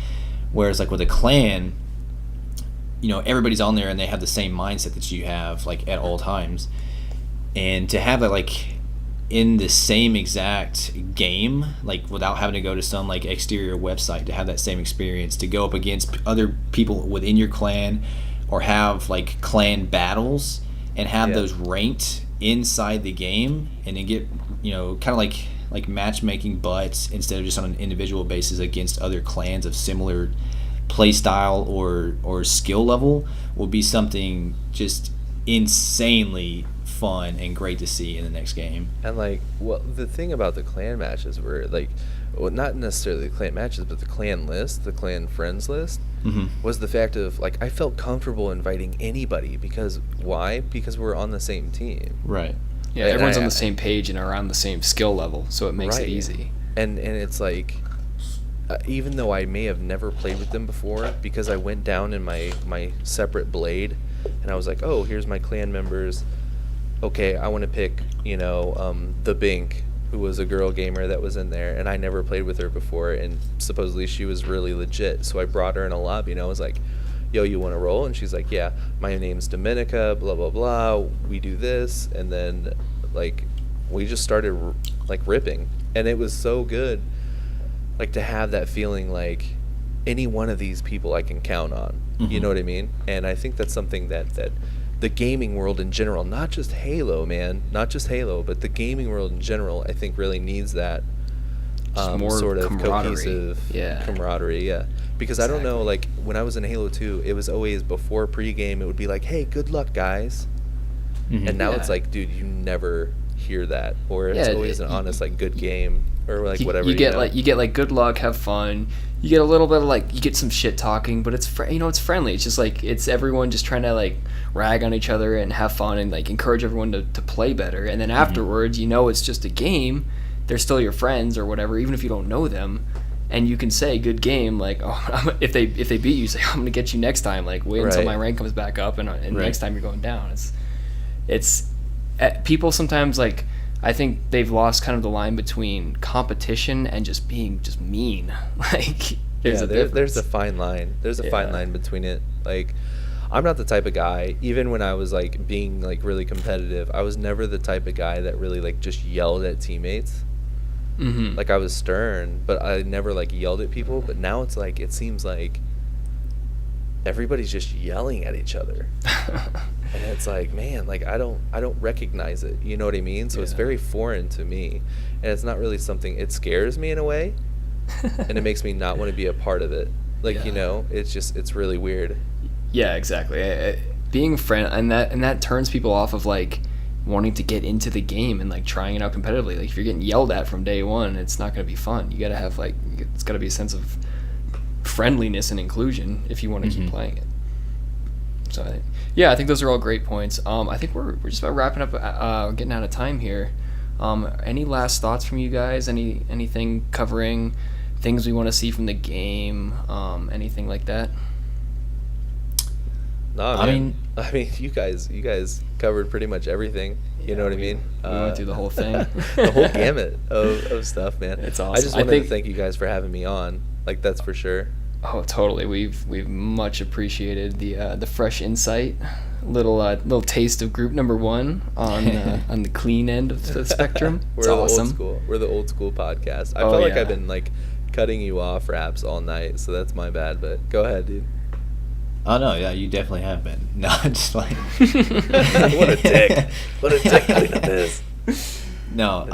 Whereas like with a clan, everybody's on there and they have the same mindset that you have, like at all times. And to have that like in the same exact game, like without having to go to some like exterior website to have that same experience, to go up against other people within your clan, or have like clan battles and have those ranked inside the game, and then get kind of like matchmaking butts instead of just on an individual basis against other clans of similar play style or skill level, will be something just insanely fun and great to see in the next game. And like, well, the thing about the clan matches were like, well, not necessarily the clan matches, but the clan list, the clan friends list, was the fact of like, I felt comfortable inviting anybody, because why? Because we're on the same team. Right. Yeah, everyone's on the same page and are on the same skill level, so it makes it easy. And it's like, even though I may have never played with them before, because I went down in my separate blade, and I was like, oh, here's my clan members. Okay, I want to pick, the Bink, who was a girl gamer that was in there, and I never played with her before, and supposedly she was really legit. So I brought her in a lobby, and I was like, yo, you want to roll? And she's like, yeah, my name's Dominica, blah, blah, blah, we do this. And then, like, we just started, like, ripping. And it was so good, like, to have that feeling, like, any one of these people I can count on. You know what I mean? And I think that's something that the gaming world in general, not just Halo, man, not just Halo, but the gaming world in general, I think really needs that more sort of camaraderie. cohesive Yeah. camaraderie. Yeah. Because I don't know, like, when I was in Halo 2, it was always before pregame, it would be like, hey, good luck, guys. And now it's like, dude, you never hear that. Or it's always an honest, like, good game. Or, like, whatever. You get like good luck, have fun. You get a little bit of like, you get some shit talking, but it's it's friendly. It's just like, it's everyone just trying to like rag on each other and have fun and like encourage everyone to play better. And then afterwards, it's just a game. They're still your friends or whatever, even if you don't know them. And you can say good game, like, oh, if they beat you, say, I'm gonna get you next time. Like, wait until my rank comes back up, and next time you're going down. It's people sometimes, like, I think they've lost kind of the line between competition and just being just mean. Like, there's a fine line. There's a fine line between it. Like, I'm not the type of guy, even when I was like being like really competitive, I was never the type of guy that really like just yelled at teammates. Like, I was stern, but I never like yelled at people. But now it's like, it seems like everybody's just yelling at each other. And it's like, man, like, I don't recognize it. You know what I mean? So it's very foreign to me. And it's not really something, it scares me in a way. And it makes me not want to be a part of it. Like, it's really weird. Yeah, exactly. Being friend, and that turns people off of like wanting to get into the game and like trying it out competitively. Like, if you're getting yelled at from day one, it's not going to be fun. You got to have like, it's got to be a sense of friendliness and inclusion if you want to keep playing it. So I think those are all great points. I think we're just about wrapping up, getting out of time here. Any last thoughts from you guys? Anything covering things we want to see from the game? Anything like that? No, man. I mean, you guys covered pretty much everything. You know what I mean? We went through the whole thing. The whole gamut of stuff, man. It's awesome. I just wanted to thank you guys for having me on. Like, that's for sure. Oh, totally. We've much appreciated the fresh insight. Little taste of group number 1 on the clean end of the spectrum. It's awesome. We're the old school podcast. I felt like I've been like cutting you off, Raps, all night, so that's my bad. But go ahead, dude. Oh no, yeah, you definitely have been. No, just like what a dick! What a dick cutting up this. No,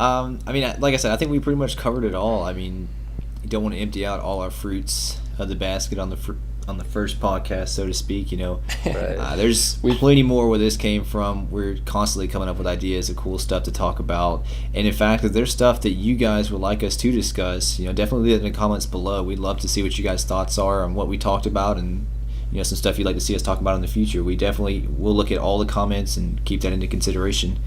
I mean, like I said, I think we pretty much covered it all. I mean, you don't want to empty out all our fruits of the basket on the first podcast, so to speak. Right. There's plenty more where this came from. We're constantly coming up with ideas of cool stuff to talk about, and in fact, if there's stuff that you guys would like us to discuss, definitely leave it in the comments below. We'd love to see what you guys' thoughts are on what we talked about, and some stuff you'd like to see us talk about in the future. We definitely will look at all the comments and keep that into consideration.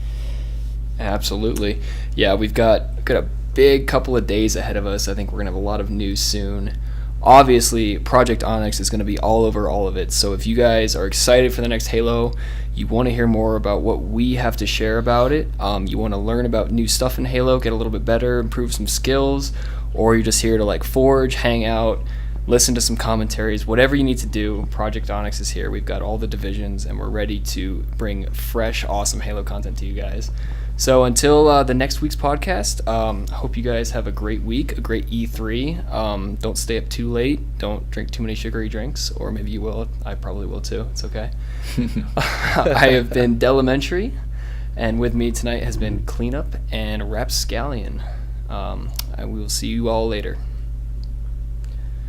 Absolutely. Yeah, we've got a big couple of days ahead of us. I think we're going to have a lot of news soon. Obviously, Project Onyx is going to be all over all of it. So if you guys are excited for the next Halo, you want to hear more about what we have to share about it, you want to learn about new stuff in Halo, get a little bit better, improve some skills, or you're just here to like forge, hang out, listen to some commentaries, whatever you need to do, Project Onyx is here. We've got all the divisions, and we're ready to bring fresh, awesome Halo content to you guys. So until the next week's podcast, I hope you guys have a great week, a great E3. Don't stay up too late. Don't drink too many sugary drinks, or maybe you will. I probably will too. It's okay. I have been Delemetary, and with me tonight has been Cleanup and Rapscallion. We will see you all later.